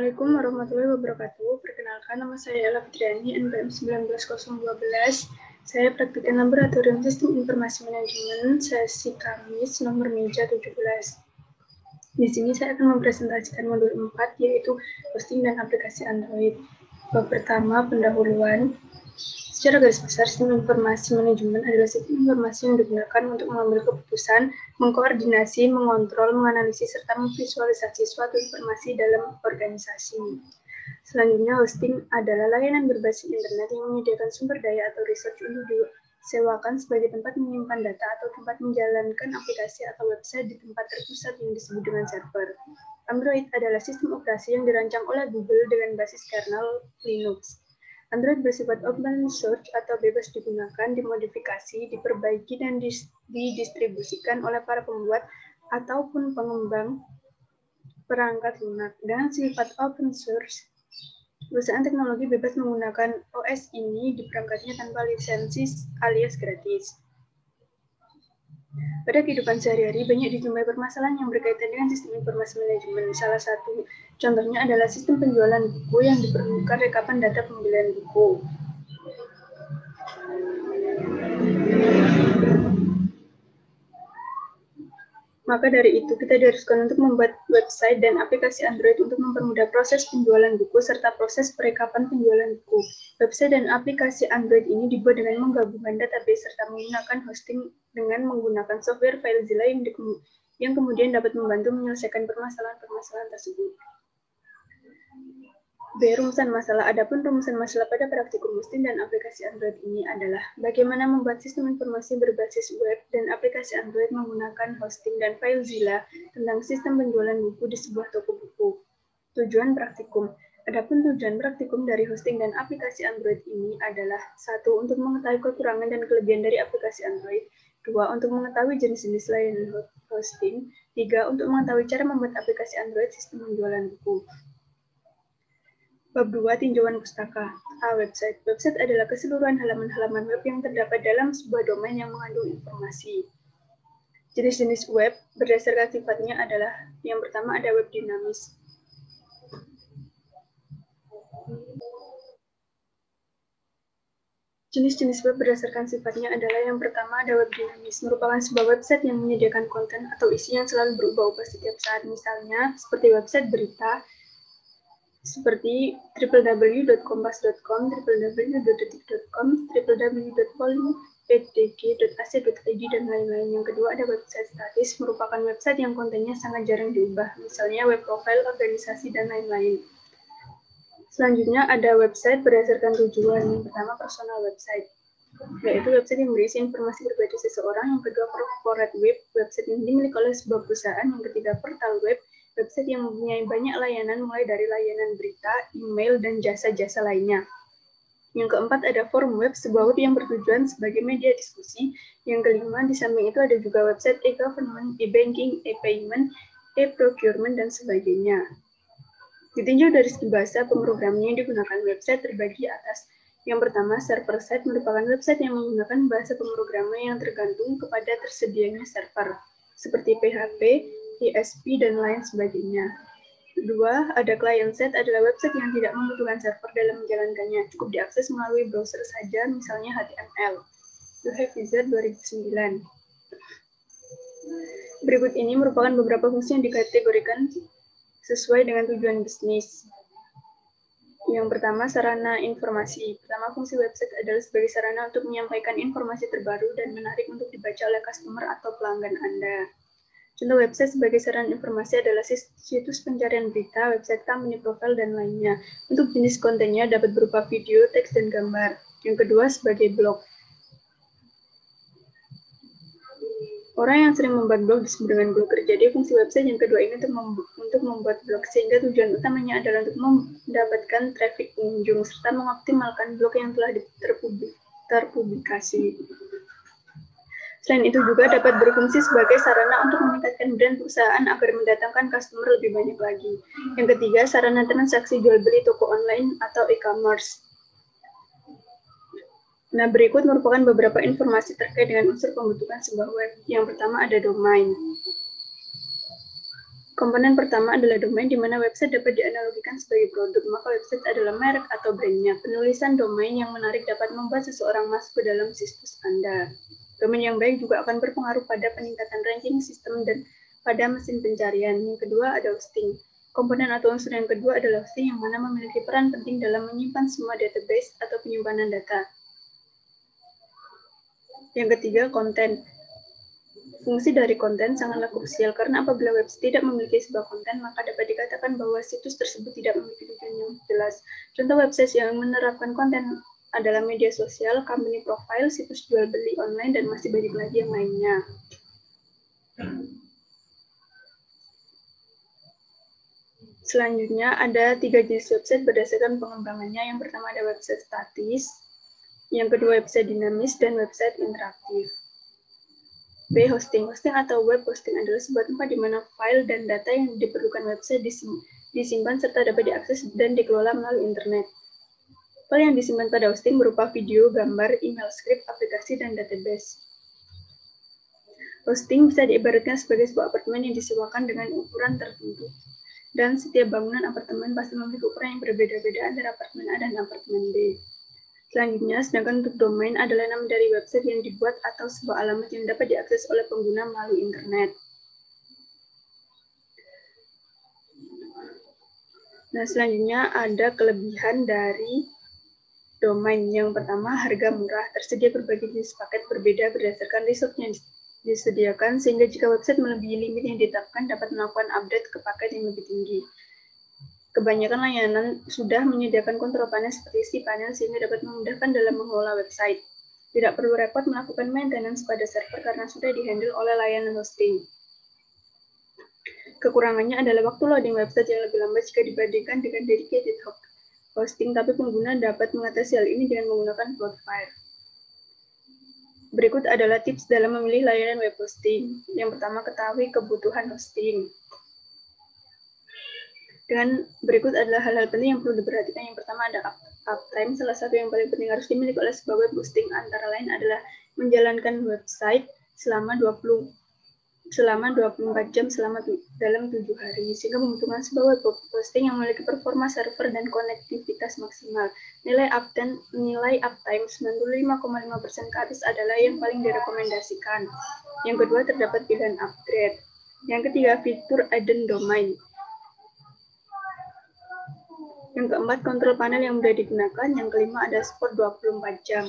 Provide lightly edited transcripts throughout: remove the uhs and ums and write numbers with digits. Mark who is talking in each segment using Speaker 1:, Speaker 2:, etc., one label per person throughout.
Speaker 1: Assalamualaikum warahmatullahi wabarakatuh. Perkenalkan, nama saya Ella Fitriani, NPM 19012. Saya praktikan Laboratorium Sistem Informasi Manajemen, sesi Kamis, nomor meja 17. Di sini saya akan mempresentasikan modul 4, yaitu hosting dan aplikasi Android. Bab pertama, pendahuluan. Secara garis besar, sistem informasi manajemen adalah sistem informasi yang digunakan untuk mengambil keputusan, mengkoordinasi, mengontrol, menganalisis, serta memvisualisasi suatu informasi dalam organisasi. Selanjutnya, hosting adalah layanan berbasis internet yang menyediakan sumber daya atau research untuk disewakan sebagai tempat menyimpan data atau tempat menjalankan aplikasi atau website di tempat terpusat yang disebut dengan server. Android adalah sistem operasi yang dirancang oleh Google dengan basis kernel Linux. Android bersifat open source atau bebas digunakan, dimodifikasi, diperbaiki, dan didistribusikan oleh para pembuat ataupun pengembang perangkat lunak. Dengan sifat open source, perusahaan teknologi bebas menggunakan OS ini di perangkatnya tanpa lisensi alias gratis. Pada kehidupan sehari-hari, banyak dijumpai permasalahan yang berkaitan dengan sistem informasi manajemen. Salah satu contohnya adalah sistem penjualan buku yang diperlukan rekapan data pembelian buku. Maka dari itu, kita diharuskan untuk membuat website dan aplikasi Android untuk mempermudah proses penjualan buku serta proses perekapan penjualan buku. Website dan aplikasi Android ini dibuat dengan menggabungkan database serta menggunakan hosting dengan menggunakan software FileZilla yang kemudian dapat membantu menyelesaikan permasalahan-permasalahan tersebut. B. Rumusan masalah. Adapun rumusan masalah pada praktikum hosting dan aplikasi Android ini adalah bagaimana membuat sistem informasi berbasis web dan aplikasi Android menggunakan hosting dan FileZilla tentang sistem penjualan buku di sebuah toko buku. Tujuan praktikum. Adapun tujuan praktikum dari hosting dan aplikasi Android ini adalah 1. Untuk mengetahui kekurangan dan kelebihan dari aplikasi Android. 2. Untuk mengetahui jenis-jenis layanan hosting. 3. Untuk mengetahui cara membuat aplikasi Android sistem penjualan buku. Bab 2. Tinjauan pustaka. A. Website. Website adalah keseluruhan halaman-halaman web yang terdapat dalam sebuah domain yang mengandung informasi. Jenis-jenis web berdasarkan sifatnya adalah yang pertama ada web dinamis. Jenis-jenis web berdasarkan sifatnya adalah yang pertama ada web dinamis, merupakan sebuah website yang menyediakan konten atau isi yang selalu berubah-ubah setiap saat. Misalnya, seperti website berita, seperti www.kompas.com, www.detik.com, www.polipdg.ac.id, dan lain-lain. Yang kedua ada website statis, merupakan website yang kontennya sangat jarang diubah, misalnya web profile, organisasi, dan lain-lain. Selanjutnya ada website berdasarkan tujuan. Yang pertama personal website, yaitu website yang berisi informasi pribadi seseorang. Yang kedua corporate web, website yang dimiliki oleh sebuah perusahaan. Yang ketiga portal web, website yang mempunyai banyak layanan mulai dari layanan berita, email, dan jasa-jasa lainnya. Yang keempat ada forum web, sebuah web yang bertujuan sebagai media diskusi. Yang kelima, di samping itu ada juga website e-government, e-banking, e-payment, e-procurement, dan sebagainya. Ditinjau dari segi bahasa, pemrograman yang digunakan website terbagi atas. Yang pertama, server side merupakan website yang menggunakan bahasa pemrograman yang tergantung kepada tersedianya server, seperti PHP, PHP, dan lain sebagainya. Kedua, ada client side adalah website yang tidak membutuhkan server dalam menjalankannya, cukup diakses melalui browser saja, misalnya HTML. Wizard 2009. Berikut ini merupakan beberapa fungsi yang dikategorikan sesuai dengan tujuan bisnis. Yang pertama, sarana informasi. Pertama, fungsi website adalah sebagai sarana untuk menyampaikan informasi terbaru dan menarik untuk dibaca oleh customer atau pelanggan Anda. Contoh website sebagai sarana informasi adalah situs pencarian berita, website company profile, dan lainnya. Untuk jenis kontennya dapat berupa video, teks, dan gambar. Yang kedua, sebagai blog. Orang yang sering membuat blog disebut dengan blogger. Jadi fungsi website yang kedua ini untuk membuat blog, sehingga tujuan utamanya adalah untuk mendapatkan traffic pengunjung serta mengoptimalkan blog yang telah terpublikasi. Selain itu juga dapat berfungsi sebagai sarana untuk meningkatkan brand perusahaan agar mendatangkan customer lebih banyak lagi. Yang ketiga, sarana transaksi jual beli toko online atau e-commerce. Nah, berikut merupakan beberapa informasi terkait dengan unsur pembentukan sebuah web. Yang pertama ada domain. Komponen pertama adalah domain, di mana website dapat dianalogikan sebagai produk, maka website adalah merek atau brandnya. Penulisan domain yang menarik dapat membuat seseorang masuk ke dalam situs Anda. Domain yang baik juga akan berpengaruh pada peningkatan ranking sistem dan pada mesin pencarian. Yang kedua ada hosting. Komponen atau unsur yang kedua adalah hosting, yang mana memiliki peran penting dalam menyimpan semua database atau penyimpanan data. Yang ketiga, konten. Fungsi dari konten sangatlah krusial, karena apabila website tidak memiliki sebuah konten, maka dapat dikatakan bahwa situs tersebut tidak memiliki tujuan yang jelas. Contoh website yang menerapkan konten adalah media sosial, company profile, situs jual beli online, dan masih banyak lagi yang lainnya. Selanjutnya ada 3 jenis website berdasarkan pengembangannya. Yang pertama ada website statis, yang kedua website dinamis, dan website interaktif. B. Hosting. Hosting atau web hosting adalah sebuah tempat di mana file dan data yang diperlukan website disimpan serta dapat diakses dan dikelola melalui internet. File yang disimpan pada hosting berupa video, gambar, email, script, aplikasi, dan database. Hosting bisa diibaratkan sebagai sebuah apartemen yang disewakan dengan ukuran tertentu. Dan setiap bangunan apartemen pasti memiliki ukuran yang berbeda-beda antara apartemen A dan apartemen B. Selanjutnya, sedangkan untuk domain adalah nama dari website yang dibuat atau sebuah alamat yang dapat diakses oleh pengguna melalui internet. Nah, selanjutnya ada kelebihan dari domain. Yang pertama, harga murah. Tersedia berbagai jenis paket berbeda berdasarkan resource yang disediakan, sehingga jika website melebihi limit yang ditetapkan dapat melakukan update ke paket yang lebih tinggi. Kebanyakan layanan sudah menyediakan kontrol panel seperti cPanel, sehingga dapat memudahkan dalam mengelola website. Tidak perlu repot melakukan maintenance pada server karena sudah dihandle oleh layanan hosting. Kekurangannya adalah waktu loading website yang lebih lambat jika dibandingkan dengan dedicated hosting, tapi pengguna dapat mengatasi hal ini dengan menggunakan Cloudflare. Berikut adalah tips dalam memilih layanan web hosting. Yang pertama, ketahui kebutuhan hosting. Dengan berikut adalah hal-hal penting yang perlu diperhatikan. Yang pertama ada uptime. Salah satu yang paling penting harus dimiliki oleh sebuah web hosting antara lain adalah menjalankan website selama 24 jam dalam 7 hari, sehingga membutuhkan sebuah web hosting yang memiliki performa server dan konektivitas maksimal. Nilai uptime 95,5% ke atas adalah yang paling direkomendasikan. Yang kedua, terdapat pilihan upgrade. Yang ketiga, fitur add-on domain. Yang keempat, kontrol panel yang mudah digunakan. Yang kelima, ada support 24 jam.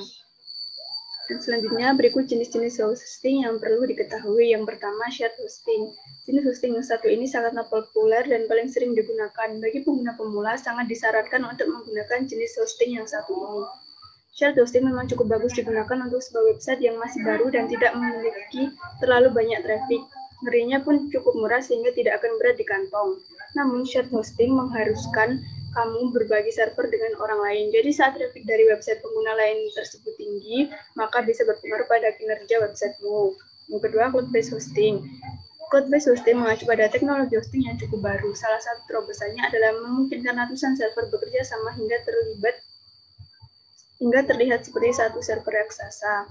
Speaker 1: Dan selanjutnya, berikut jenis-jenis hosting yang perlu diketahui. Yang pertama, shared hosting. Jenis hosting yang satu ini sangatlah populer dan paling sering digunakan. Bagi pengguna pemula, sangat disarankan untuk menggunakan jenis hosting yang satu ini. Shared hosting memang cukup bagus digunakan untuk sebuah website yang masih baru dan tidak memiliki terlalu banyak traffic. Harganya pun cukup murah sehingga tidak akan berat di kantong. Namun, shared hosting mengharuskan kamu berbagi server dengan orang lain. Jadi saat traffic dari website pengguna lain tersebut tinggi, maka bisa berpengaruh pada kinerja websitemu. Yang kedua, cloud-based hosting. Cloud-based hosting mengacu pada teknologi hosting yang cukup baru. Salah satu terobosannya adalah memungkinkan ratusan server bekerja sama hingga terlihat seperti satu server raksasa.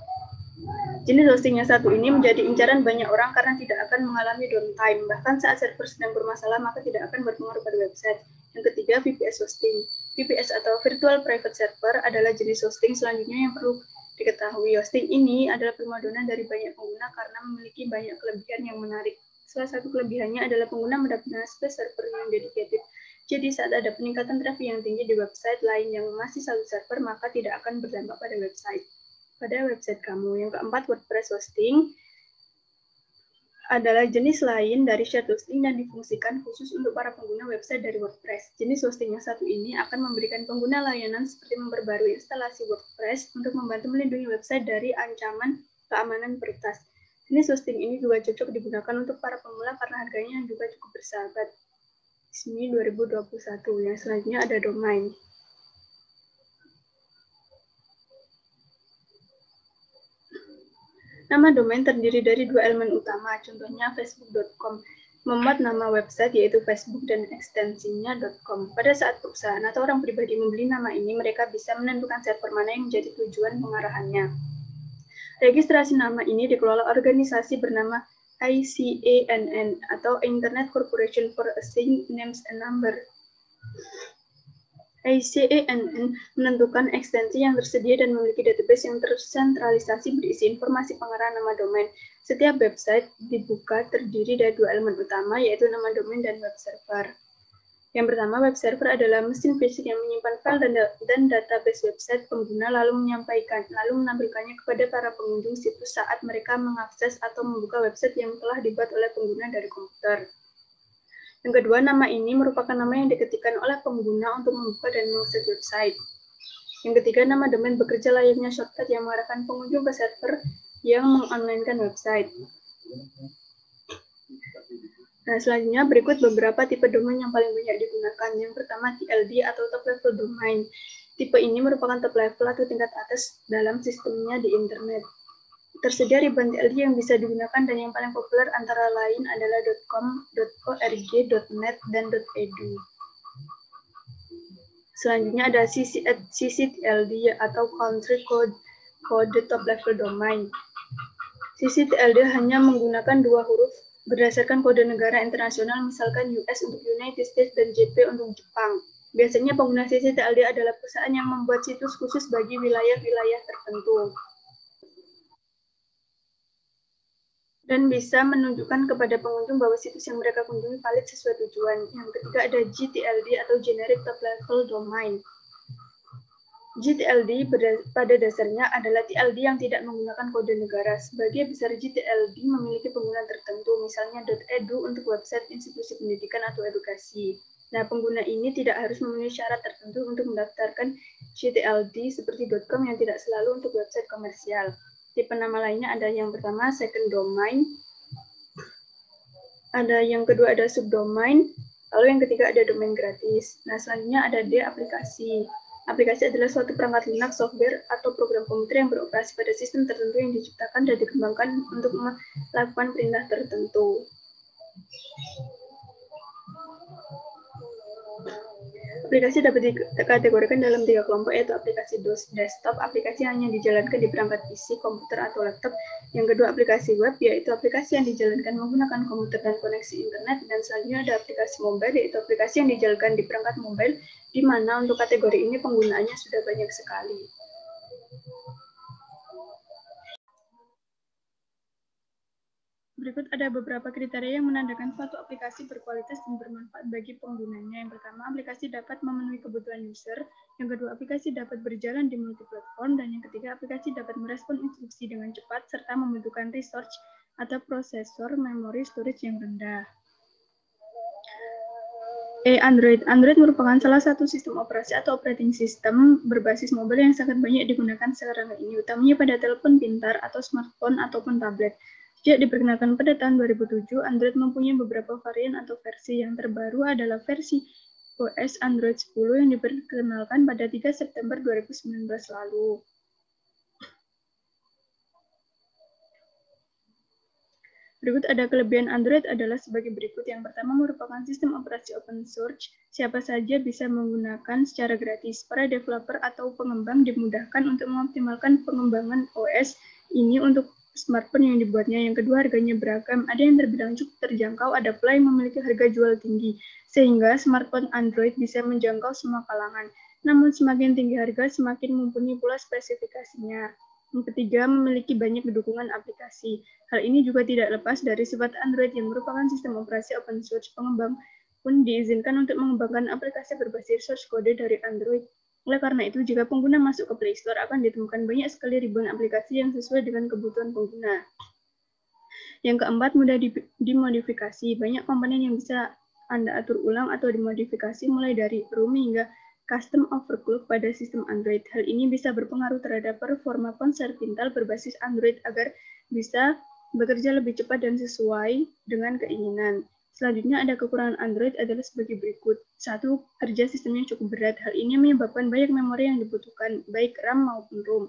Speaker 1: Jenis hosting yang satu ini menjadi incaran banyak orang karena tidak akan mengalami downtime. Bahkan saat server sedang bermasalah, maka tidak akan berpengaruh pada website. Yang ketiga, VPS hosting. VPS atau Virtual Private Server adalah jenis hosting selanjutnya yang perlu diketahui. Hosting ini adalah primadona dari banyak pengguna karena memiliki banyak kelebihan yang menarik. Salah satu kelebihannya adalah pengguna mendapatkan space server yang dedicated. Jadi saat ada peningkatan traffic yang tinggi di website lain yang masih satu server, maka tidak akan berdampak pada website kamu. Yang keempat, WordPress hosting adalah jenis lain dari shared hosting dan difungsikan khusus untuk para pengguna website dari WordPress. Jenis hosting yang satu ini akan memberikan pengguna layanan seperti memperbarui instalasi WordPress untuk membantu melindungi website dari ancaman keamanan peretas. Jenis hosting ini juga cocok digunakan untuk para pemula karena harganya juga cukup bersahabat. Ini 2021. Yang selanjutnya ada domain. Nama domain terdiri dari dua elemen utama, contohnya facebook.com. Memuat nama website yaitu Facebook dan ekstensinya .com. Pada saat perusahaan atau orang pribadi membeli nama ini, mereka bisa menentukan server mana yang menjadi tujuan pengarahannya. Registrasi nama ini dikelola organisasi bernama ICANN atau Internet Corporation for Assigned Names and Number. ICANN menentukan ekstensi yang tersedia dan memiliki database yang tersentralisasi berisi informasi pengarahan nama domain. Setiap website dibuka terdiri dari dua elemen utama, yaitu nama domain dan web server. Yang pertama, web server adalah mesin fisik yang menyimpan file dan database website pengguna lalu menampilkannya kepada para pengunjung situs saat mereka mengakses atau membuka website yang telah dibuat oleh pengguna dari komputer. Yang kedua, nama ini merupakan nama yang diketikkan oleh pengguna untuk membuka dan mengakses website. Yang ketiga, nama domain bekerja layaknya shortcut yang mengarahkan pengunjung ke server yang mengonlinekan website. Nah, selanjutnya berikut beberapa tipe domain yang paling banyak digunakan. Yang pertama, TLD atau top level domain. Tipe ini merupakan top level atau tingkat atas dalam sistemnya di internet. Tersedia ribuan TLD yang bisa digunakan dan yang paling populer antara lain adalah .com, .org, .net, dan .edu. Selanjutnya ada CCTLD atau Country Code Top Level Domain. CCTLD hanya menggunakan dua huruf berdasarkan kode negara internasional, misalkan US untuk United States dan JP untuk Jepang. Biasanya pengguna CCTLD adalah perusahaan yang membuat situs khusus bagi wilayah-wilayah tertentu dan bisa menunjukkan kepada pengunjung bahwa situs yang mereka kunjungi valid sesuai tujuan. Yang ketiga ada GTLD atau Generic Top Level Domain. GTLD pada dasarnya adalah TLD yang tidak menggunakan kode negara. Sebagai besar GTLD memiliki pengguna tertentu, misalnya .edu untuk website institusi pendidikan atau edukasi. Nah, pengguna ini tidak harus memenuhi syarat tertentu untuk mendaftarkan GTLD seperti .com yang tidak selalu untuk website komersial. Tipe nama lainnya ada yang pertama second domain, ada yang kedua ada subdomain, lalu yang ketiga ada domain gratis. Nah, selanjutnya ada D, aplikasi. Aplikasi adalah suatu perangkat Linux, software, atau program komputer yang beroperasi pada sistem tertentu yang diciptakan dan dikembangkan untuk melakukan perintah tertentu. Aplikasi dapat dikategorikan dalam 3 kelompok, yaitu aplikasi desktop, aplikasi yang hanya dijalankan di perangkat PC, komputer, atau laptop. Yang kedua, aplikasi web, yaitu aplikasi yang dijalankan menggunakan komputer dan koneksi internet. Dan selanjutnya ada aplikasi mobile, yaitu aplikasi yang dijalankan di perangkat mobile, di mana untuk kategori ini penggunaannya sudah banyak sekali. Berikut ada beberapa kriteria yang menandakan suatu aplikasi berkualitas dan bermanfaat bagi penggunanya. Yang pertama, aplikasi dapat memenuhi kebutuhan user. Yang kedua, aplikasi dapat berjalan di multiplatform. Dan yang ketiga, aplikasi dapat merespon instruksi dengan cepat serta membutuhkan resource atau prosesor memori storage yang rendah. Android. Android merupakan salah satu sistem operasi atau operating system berbasis mobile yang sangat banyak digunakan sekarang ini, utamanya pada telepon pintar atau smartphone ataupun tablet. Sejak diperkenalkan pada tahun 2007, Android mempunyai beberapa varian atau versi. Yang terbaru adalah versi OS Android 10 yang diperkenalkan pada 3 September 2019 lalu. Berikut ada kelebihan Android adalah sebagai berikut. Yang pertama merupakan sistem operasi open source. Siapa saja bisa menggunakan secara gratis. Para developer atau pengembang dimudahkan untuk mengoptimalkan pengembangan OS ini untuk smartphone yang dibuatnya. Yang kedua, harganya beragam. Ada yang terbilang cukup terjangkau, ada pula yang memiliki harga jual tinggi, sehingga smartphone Android bisa menjangkau semua kalangan. Namun semakin tinggi harga, semakin mumpuni pula spesifikasinya. Yang ketiga, memiliki banyak dukungan aplikasi. Hal ini juga tidak lepas dari sifat Android yang merupakan sistem operasi open source. Pengembang pun diizinkan untuk mengembangkan aplikasi berbasis source code dari Android. Oleh karena itu, jika pengguna masuk ke Play Store, akan ditemukan banyak sekali ribuan aplikasi yang sesuai dengan kebutuhan pengguna. Yang keempat, mudah dimodifikasi. Banyak komponen yang bisa Anda atur ulang atau dimodifikasi mulai dari ROM hingga custom overclock pada sistem Android. Hal ini bisa berpengaruh terhadap performa ponsel pintar berbasis Android agar bisa bekerja lebih cepat dan sesuai dengan keinginan. Selanjutnya ada kekurangan Android adalah sebagai berikut. 1. Kerja sistemnya cukup berat. Hal ini menyebabkan banyak memori yang dibutuhkan, baik RAM maupun ROM.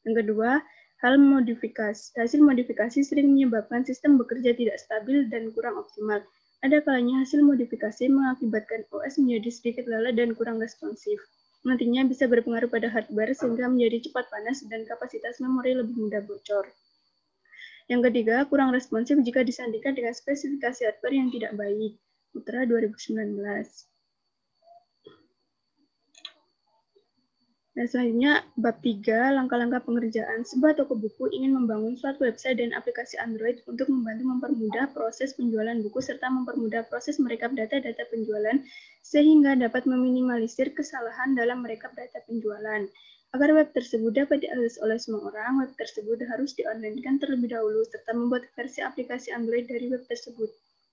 Speaker 1: Yang kedua, hasil modifikasi sering menyebabkan sistem bekerja tidak stabil dan kurang optimal. Ada kalanya hasil modifikasi mengakibatkan OS menjadi sedikit lalai dan kurang responsif. Nantinya bisa berpengaruh pada hardware sehingga menjadi cepat panas dan kapasitas memori lebih mudah bocor. Yang ketiga, kurang responsif jika disandingkan dengan spesifikasi hardware yang tidak baik. Putra 2019. Dan selanjutnya, bab 3, langkah-langkah pengerjaan. Sebuah toko buku ingin membangun suatu website dan aplikasi Android untuk membantu mempermudah proses penjualan buku serta mempermudah proses merekap data-data penjualan sehingga dapat meminimalisir kesalahan dalam merekap data penjualan. Agar web tersebut dapat diakses oleh semua orang, web tersebut harus di-online-kan terlebih dahulu serta membuat versi aplikasi Android dari web tersebut.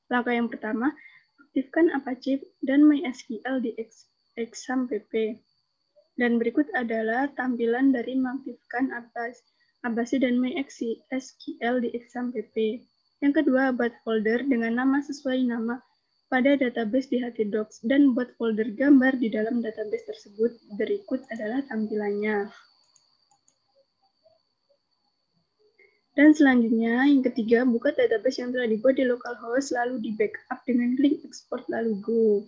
Speaker 1: Langkah yang pertama, aktifkan Apache dan MySQL di XAMPP. Dan berikut adalah tampilan dari mengaktifkan Apache dan MySQL di XAMPP. Yang kedua, buat folder dengan nama sesuai nama pada database di htdocs dan buat folder gambar di dalam database tersebut. Berikut adalah tampilannya. Dan selanjutnya, yang ketiga, buka database yang telah dibuat di localhost, lalu di backup dengan klik export lalu go.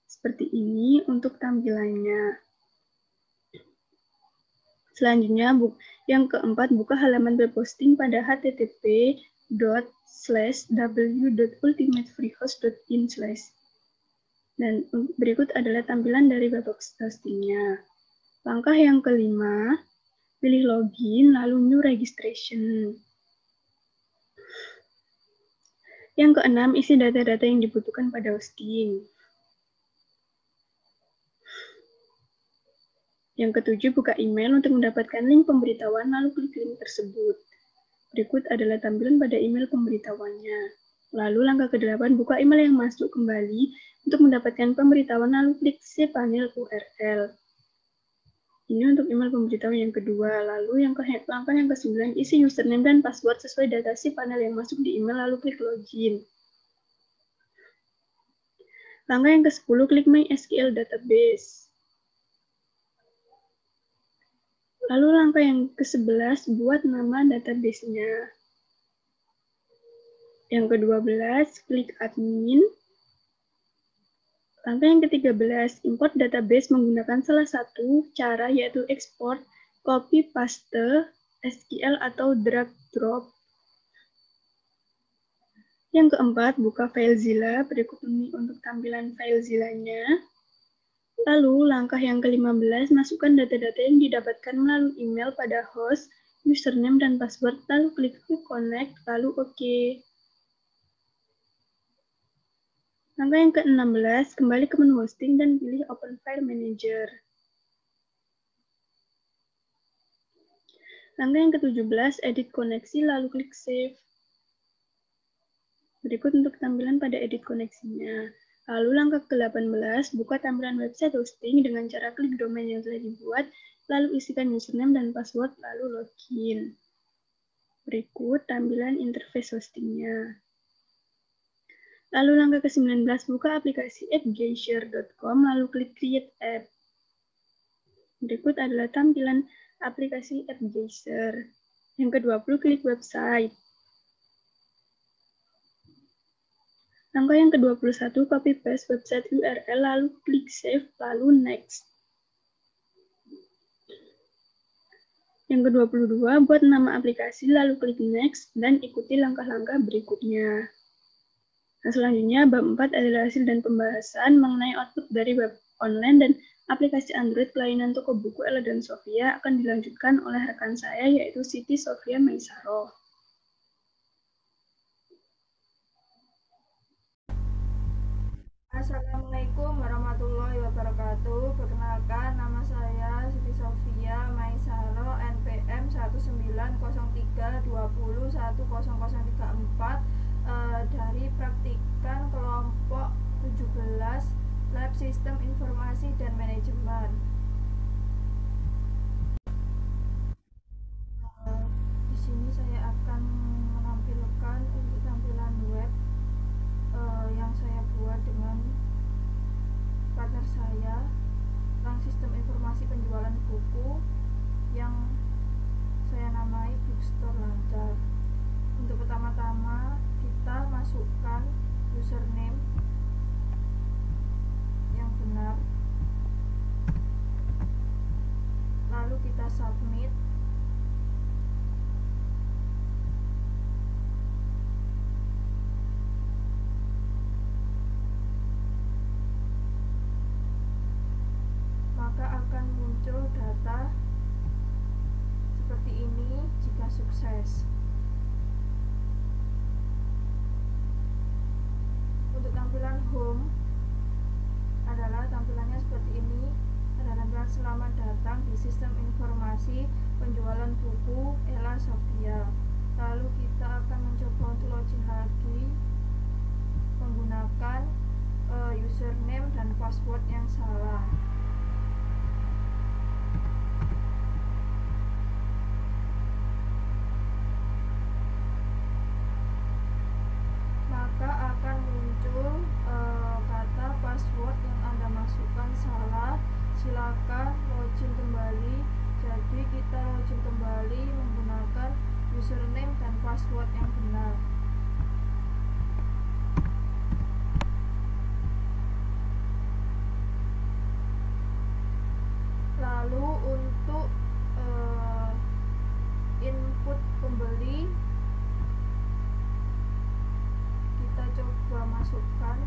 Speaker 1: Seperti ini untuk tampilannya. Selanjutnya, yang keempat, buka halaman web hosting pada http://w.ultimatefreehost.in/. Dan berikut adalah tampilan dari web hostingnya. Langkah yang kelima, pilih login, lalu new registration. Yang keenam, isi data-data yang dibutuhkan pada hosting. Yang ketujuh, buka email untuk mendapatkan link pemberitahuan, lalu klik link tersebut. Berikut adalah tampilan pada email pemberitahuannya. Lalu langkah ke-8, buka email yang masuk kembali untuk mendapatkan pemberitahuan, lalu klik Save panel URL. Ini untuk email pemberitahuan yang kedua. Lalu langkah yang ke-9, isi username dan password sesuai data si panel yang masuk di email, lalu klik login. Langkah yang ke-10, klik MySQL database. Lalu langkah yang ke-11, buat nama database-nya. Yang ke-12, klik admin. Langkah yang ke-13, import database menggunakan salah satu cara, yaitu export, copy, paste, SQL, atau drag drop. Yang keempat, buka FileZilla. Berikut ini untuk tampilan FileZilla-nya. Lalu, langkah yang ke-15, masukkan data-data yang didapatkan melalui email pada host, username, dan password, lalu klik connect, lalu OK. Langkah yang ke-16, kembali ke menu hosting dan pilih Open File Manager. Langkah yang ke-17, edit koneksi, lalu klik Save. Berikut untuk tampilan pada edit koneksinya. Lalu langkah ke-18, buka tampilan website hosting dengan cara klik domain yang telah dibuat, lalu isikan username dan password, lalu login. Berikut tampilan interface hostingnya. Lalu langkah ke-19, buka aplikasi appgeyser.com, lalu klik Create App. Berikut adalah tampilan aplikasi AppGeyser. Yang ke-20, klik website. Langkah yang ke-21, copy paste website URL, lalu klik save, lalu next. Yang ke-22, buat nama aplikasi, lalu klik next, dan ikuti langkah-langkah berikutnya. Nah, selanjutnya, bab 4 adalah hasil dan pembahasan mengenai output dari web online dan aplikasi Android kelainan toko buku Ella dan Sofia akan dilanjutkan oleh rekan saya, yaitu Siti Sofia Maisaro.
Speaker 2: Assalamualaikum warahmatullahi wabarakatuh. Perkenalkan, nama saya Siti Sofia Maisaro, NPM 19320100034 dari praktikan kelompok 17 Lab Sistem Informasi dan Manajemen. Di sini saya akan menampilkan untuk tampilan web yang saya buat dengan partner saya tentang sistem informasi penjualan buku yang saya namai Bookstore Lancar. Untuk pertama-tama kita masukkan username yang benar, lalu kita submit. sistem informasi penjualan buku Ella Sophia. Lalu kita akan mencoba untuk login lagi menggunakan username dan password yang salah. Maka akan muncul kata password yang Anda masukkan salah. Silakan login kembali. Jadi kita login kembali menggunakan username dan password yang benar. Lalu untuk input pembeli, kita coba masukkan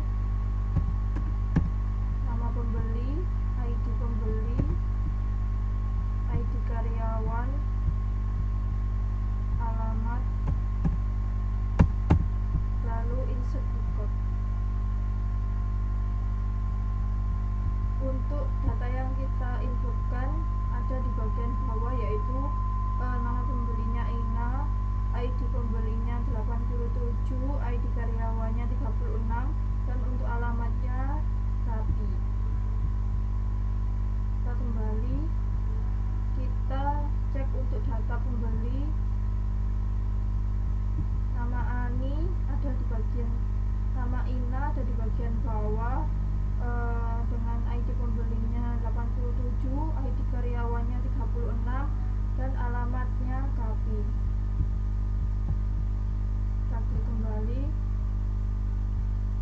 Speaker 2: nama pembeli, ID pembeli, ID karyawan, alamat, lalu insert code. Untuk data yang kita inputkan ada di bagian bawah, yaitu nama pembelinya Ina, ID pembelinya 87, ID karyawannya 36, dan untuk alamatnya Rapi. Kita kembali, kita cek untuk data pembeli. Nama Ani ada di bagian, nama Ina ada di bagian bawah dengan ID pembelinya 87, ID karyawannya 36, dan alamatnya Kapi. Kita klik kembali,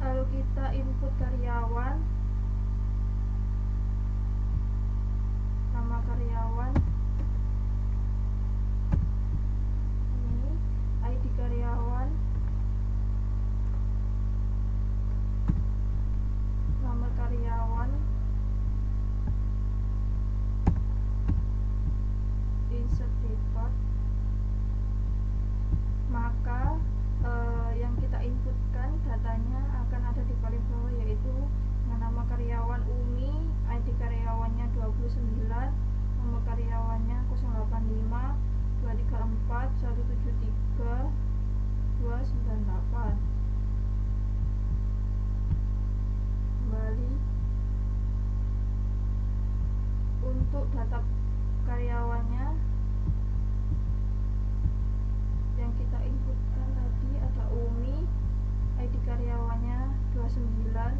Speaker 2: lalu kita input karyawan, nama karyawan ini, ID karyawan, nomor karyawan, insert report. Maka yang kita inputkan datanya akan ada di paling bawah, yaitu nama karyawan Umi, ID karyawannya 29, nomor karyawannya 085 234 173 298. Kembali, untuk data karyawannya yang kita inputkan tadi ada Umi, ID karyawannya 29,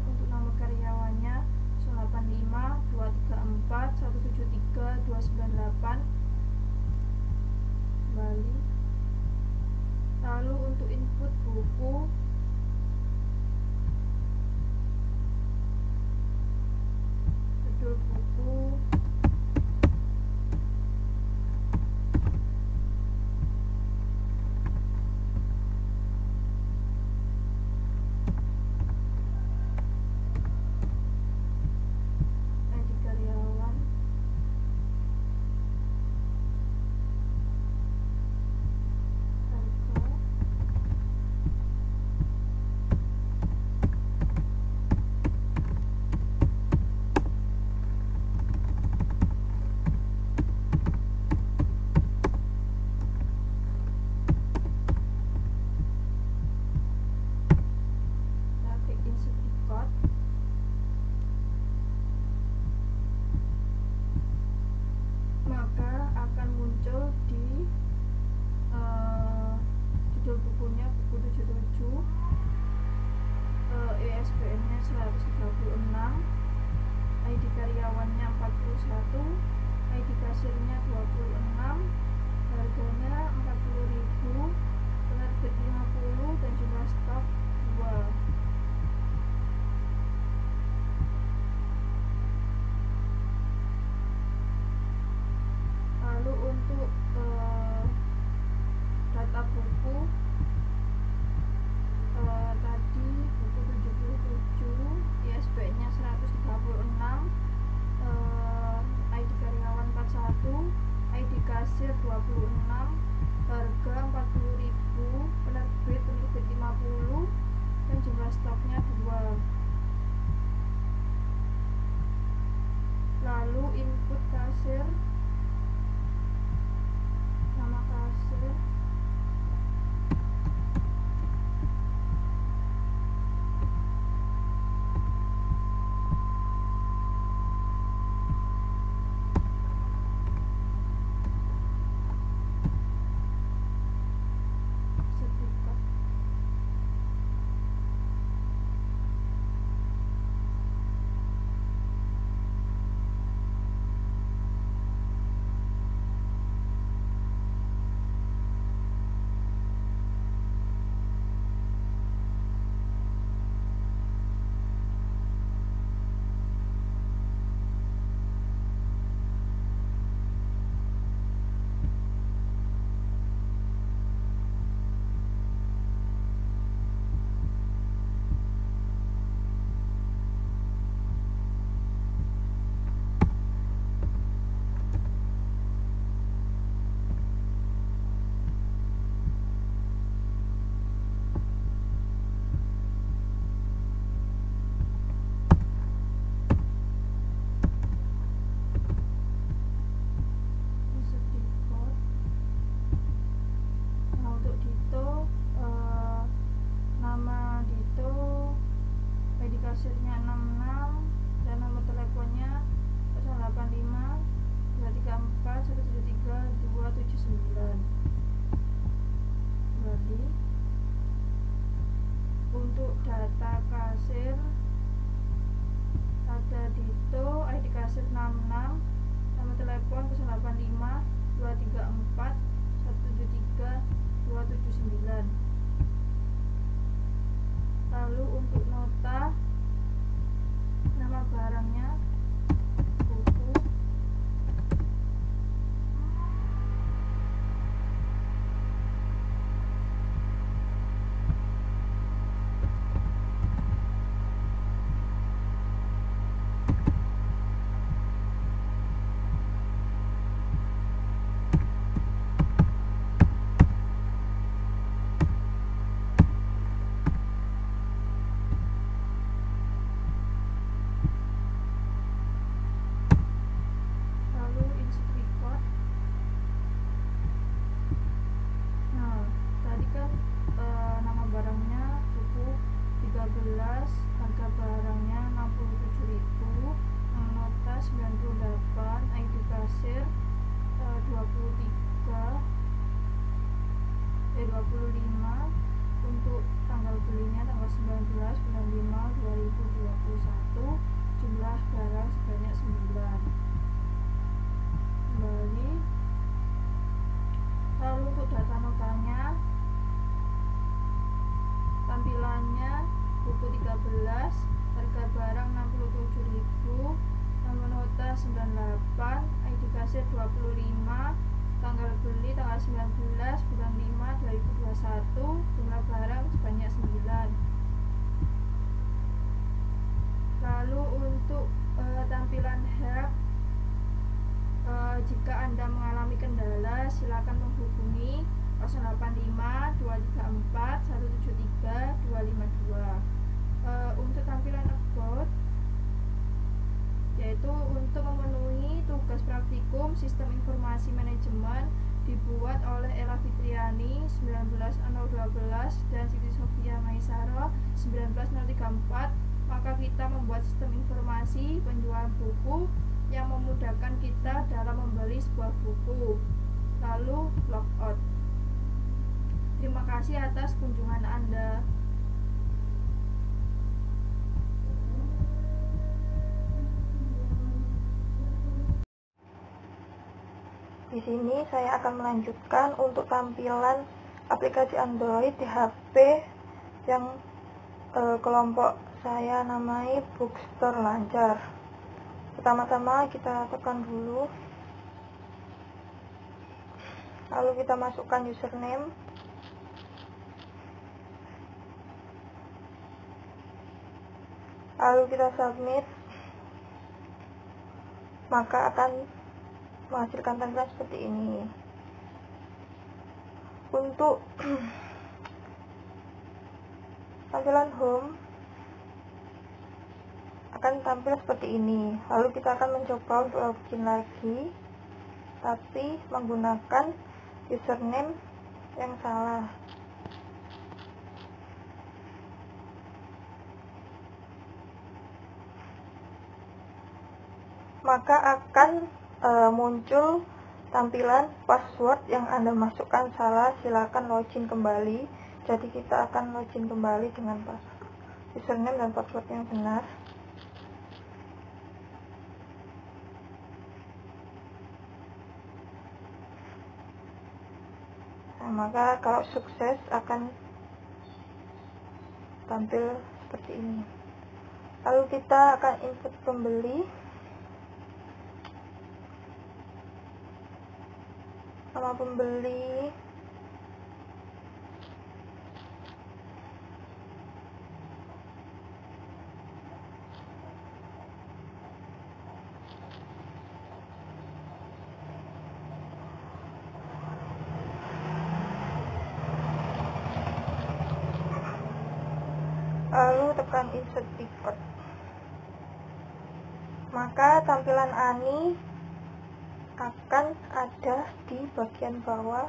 Speaker 2: untuk nama karyawannya 085 234 173 298. Kembali, lalu untuk input buku, judul buku, ID karyawan, harga, klik insert code. Maka akan muncul di judul bukunya buku 77, ISBN-nya 136, ID karyawannya 41, ID kasirnya 26, harganya 40.000, penerbit 50, dan jumlah stok 2. Lalu untuk data buku, tadi buku 77, ISBN-nya 136, ID karyawan 41, ID kasir 26, harga 40.000, penerbit 50, dan jumlah stoknya 2. Lalu input kasir 185, 234, 173, 279. Lalu untuk nota, nama barangnya buku, harga barangnya 67.000, nota 98, ID kasir 25, untuk tanggal belinya tanggal 19 bulan 5 2021, jumlah barang sebanyak 9. Kembali. Lalu untuk data notanya, tampilannya buku 13, harga barang 67.000, nomor nota 98, ID kasir 25, tanggal beli tanggal 19 bulan 5 2021, jumlah barang sebanyak 9. Lalu untuk tampilan help, jika Anda mengalami kendala silakan menghubungi 085 234 173 252. Untuk tampilan about, yaitu untuk memenuhi tugas praktikum sistem informasi manajemen dibuat oleh Ella Fitriani 19/12 dan Siti Sofia Maisaro 19/34, maka kita membuat sistem informasi penjualan buku yang memudahkan kita dalam membeli sebuah buku. Lalu logout. Terima kasih atas kunjungan Anda.
Speaker 3: Di sini saya akan melanjutkan untuk tampilan aplikasi Android di HP yang kelompok saya namai Bookstore Lancar. Pertama-tama kita tekan dulu, lalu kita masukkan username, lalu kita submit, maka akan menghasilkan tampilan seperti ini. Untuk tampilan home akan tampil seperti ini. Lalu kita akan mencoba untuk login lagi, tapi menggunakan username yang salah. Maka akan muncul tampilan password yang Anda masukkan salah, silakan login kembali. Jadi kita akan login kembali dengan username dan password yang benar. Nah, maka kalau sukses akan tampil seperti ini. Lalu kita akan input pembeli, nama pembeli, lalu tekan insert report. Maka tampilan Ani akan ada di bagian bawah,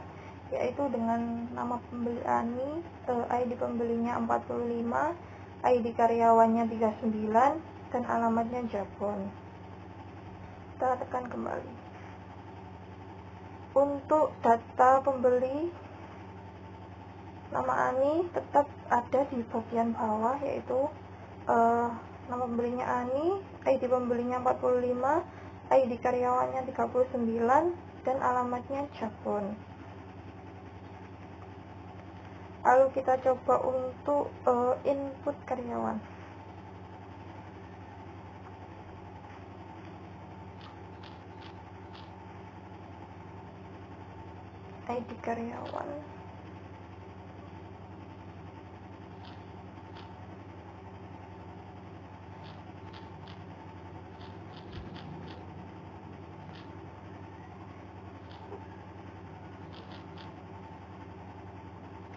Speaker 3: yaitu dengan nama pembeli Ani, ID pembelinya 45, ID karyawannya 39, dan alamatnya Jabon. Kita tekan kembali. Untuk data pembeli, nama Ani tetap ada di bagian bawah, yaitu nama pembelinya Ani, ID pembelinya 45, ID karyawannya 39, dan alamatnya Cirebon. Lalu kita coba untuk input karyawan. ID karyawan.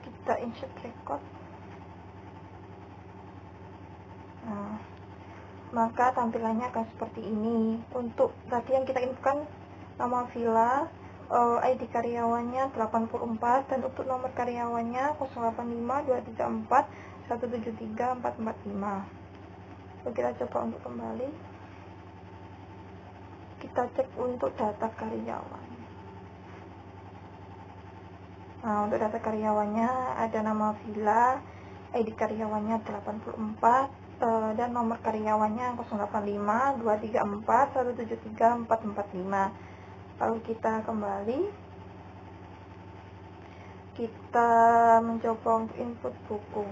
Speaker 3: Kita insert record. Nah, maka tampilannya akan seperti ini. Untuk tadi yang kita inputkan nama villa, ID karyawannya 84, dan untuk nomor karyawannya 085234173445. Lalu kita coba untuk kembali. Kita cek untuk data karyawan. Nah, untuk data karyawannya ada nama villa, ID karyawannya 84, dan nomor karyawannya 085234173445. Lalu kita kembali, kita mencoba untuk input buku.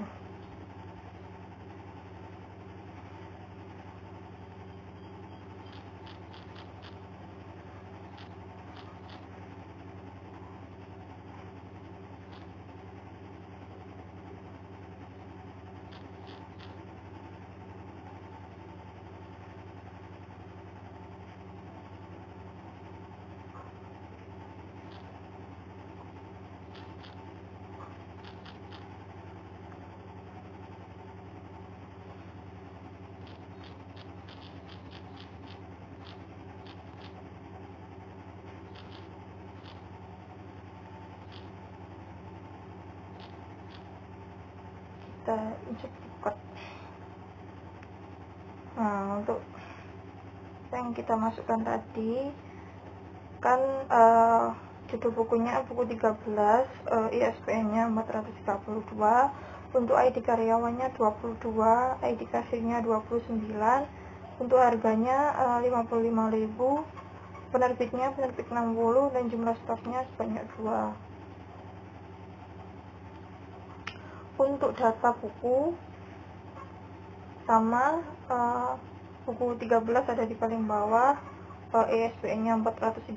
Speaker 3: Kita insert record. Nah, untuk yang kita masukkan tadi kan judul bukunya buku 13, ISBN-nya 432, untuk ID karyawannya 22, ID kasirnya 29, untuk harganya 55.000, penerbitnya penerbit 60, dan jumlah stoknya sebanyak 2. Untuk data buku sama, buku 13 ada di paling bawah, ISBN-nya 432,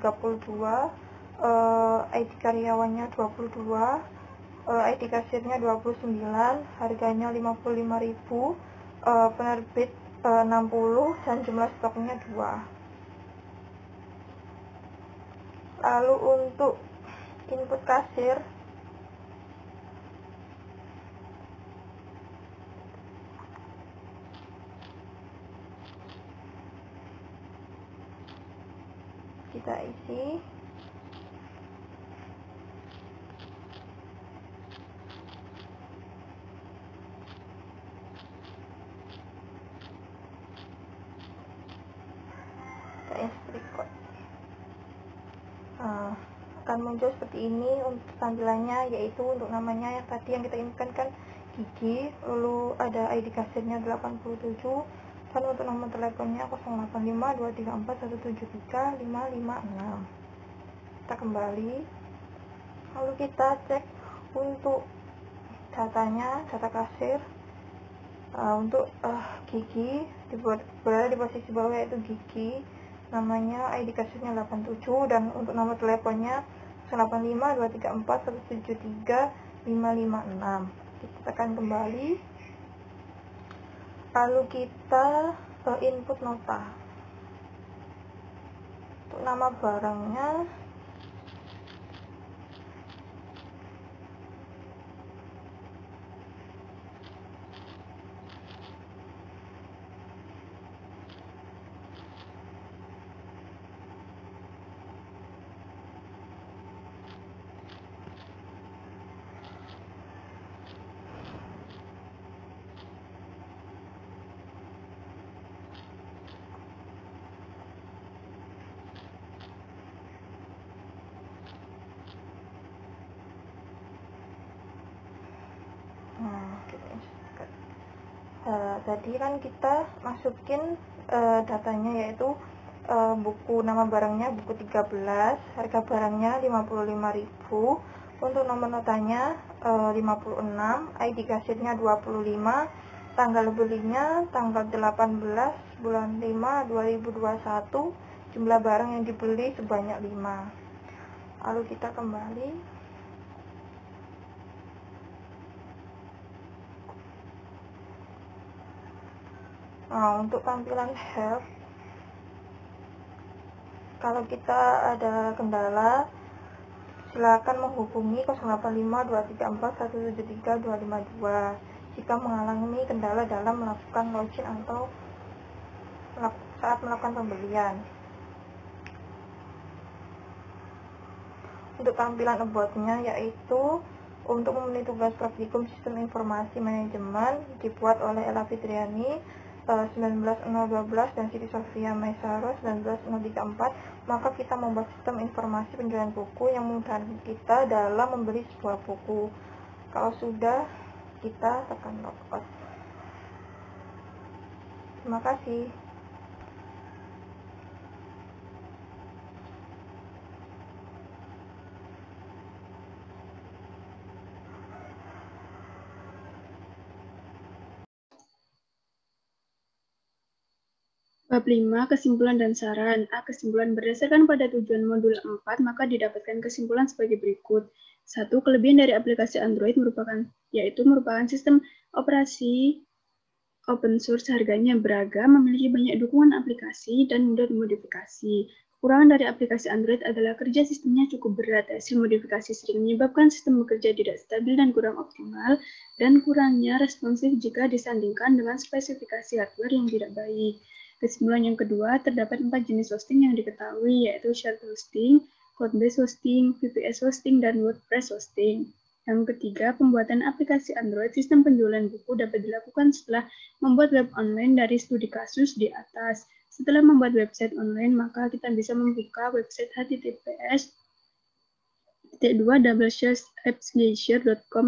Speaker 3: ID karyawannya 22, ID kasirnya 29, harganya 55.000, penerbit 60, dan jumlah stoknya 2. Lalu untuk input kasir, kita isi. Kita insert record. Akan muncul seperti ini untuk tampilannya, yaitu untuk namanya yang tadi yang kita inginkan kan Gigi, lalu ada ID kasirnya 87, dan untuk nomor teleponnya 085234173556. Kita kembali, lalu kita cek untuk datanya, data kasir. Untuk Gigi berada di posisi bawah, yaitu Gigi, namanya, ID kasirnya 87, dan untuk nomor teleponnya 085234173556. Kita tekan kembali, lalu kita input nota. Untuk nama barangnya tadi kan kita masukin datanya, yaitu buku nama barangnya buku 13, harga barangnya 55.000, untuk nomor notanya 56, ID kasirnya 25, tanggal belinya tanggal 18 bulan 5 2021, jumlah barang yang dibeli sebanyak 5. Lalu kita kembali. Nah, untuk tampilan help, kalau kita ada kendala, silakan menghubungi 085234173252 jika mengalami kendala dalam melakukan login atau saat melakukan pembelian. Untuk tampilan about-nya, yaitu untuk memenuhi tugas praktikum Sistem Informasi Manajemen dibuat oleh Ella Fitriani 19.012 dan Siti Sofia Maisaro 19.034, maka kita membuat sistem informasi penjualan buku yang memudahkan kita dalam membeli sebuah buku. Kalau sudah, kita tekan logout. Terima kasih.
Speaker 1: Bab 5, kesimpulan dan saran. A. Kesimpulan. Berdasarkan pada tujuan modul 4, maka didapatkan kesimpulan sebagai berikut. 1. Kelebihan dari aplikasi Android merupakan sistem operasi open source, harganya beragam, memiliki banyak dukungan aplikasi, dan mudah dimodifikasi. Kekurangan dari aplikasi Android adalah kerja sistemnya cukup berat. Hasil modifikasi sering menyebabkan sistem bekerja tidak stabil dan kurang optimal, dan kurangnya responsif jika disandingkan dengan spesifikasi hardware yang tidak baik. Kesimpulan yang kedua, terdapat 4 jenis hosting yang diketahui, yaitu shared hosting, cloud-based hosting, VPS hosting, dan WordPress hosting. Yang ketiga, pembuatan aplikasi Android sistem penjualan buku dapat dilakukan setelah membuat web online dari studi kasus di atas. Setelah membuat website online, maka kita bisa membuka website https://appsgeisure.com/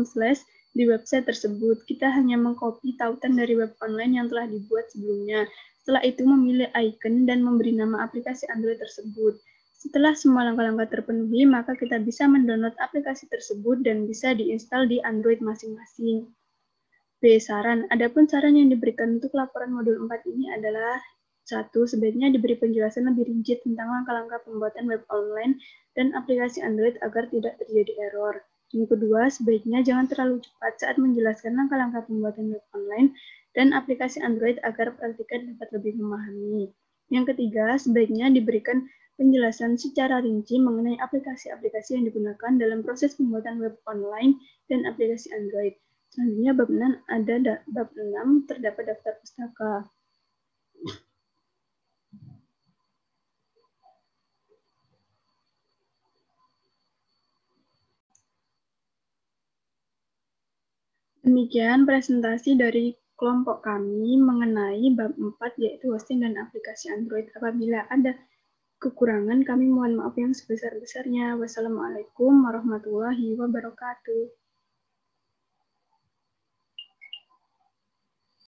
Speaker 1: di website tersebut. Kita hanya mengcopy tautan dari web online yang telah dibuat sebelumnya. Setelah itu memilih icon dan memberi nama aplikasi Android tersebut. Setelah semua langkah-langkah terpenuhi, maka kita bisa mendownload aplikasi tersebut dan bisa diinstal di Android masing-masing. B. Saran. Adapun saran yang diberikan untuk laporan modul 4 ini adalah 1. Sebaiknya diberi penjelasan lebih rinci tentang langkah-langkah pembuatan web online dan aplikasi Android agar tidak terjadi error. Yang kedua, sebaiknya jangan terlalu cepat saat menjelaskan langkah-langkah pembuatan web online dan aplikasi Android agar praktikan dapat lebih memahami. Yang ketiga, sebaiknya diberikan penjelasan secara rinci mengenai aplikasi-aplikasi yang digunakan dalam proses pembuatan web online dan aplikasi Android. Selanjutnya, bab 6 terdapat daftar pustaka. Demikian presentasi dari kelompok kami mengenai bab 4, yaitu hosting dan aplikasi Android. Apabila ada kekurangan, kami mohon maaf yang sebesar-besarnya. Wassalamualaikum warahmatullahi wabarakatuh.